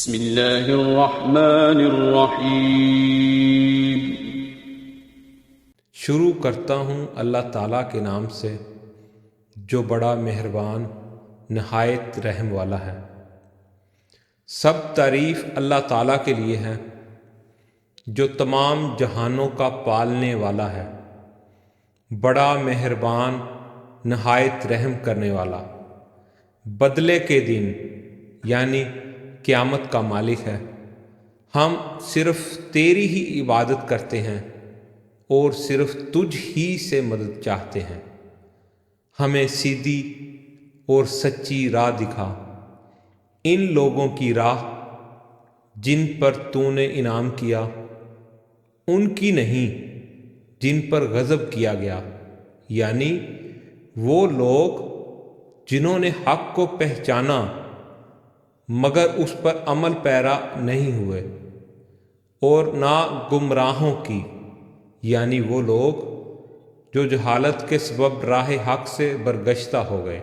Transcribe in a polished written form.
بسم اللہ الرحمن الرحیم۔ شروع کرتا ہوں اللہ تعالیٰ کے نام سے جو بڑا مہربان نہایت رحم والا ہے۔ سب تعریف اللہ تعالیٰ کے لیے ہے جو تمام جہانوں کا پالنے والا ہے، بڑا مہربان نہایت رحم کرنے والا، بدلے کے دن یعنی قیامت کا مالک ہے۔ ہم صرف تیری ہی عبادت کرتے ہیں اور صرف تجھ ہی سے مدد چاہتے ہیں۔ ہمیں سیدھی اور سچی راہ دکھا، ان لوگوں کی راہ جن پر تو نے انعام کیا، ان کی نہیں جن پر غضب کیا گیا، یعنی وہ لوگ جنہوں نے حق کو پہچانا مگر اس پر عمل پیرا نہیں ہوئے، اور نہ گمراہوں کی، یعنی وہ لوگ جو جہالت کے سبب راہ حق سے برگشتہ ہو گئے۔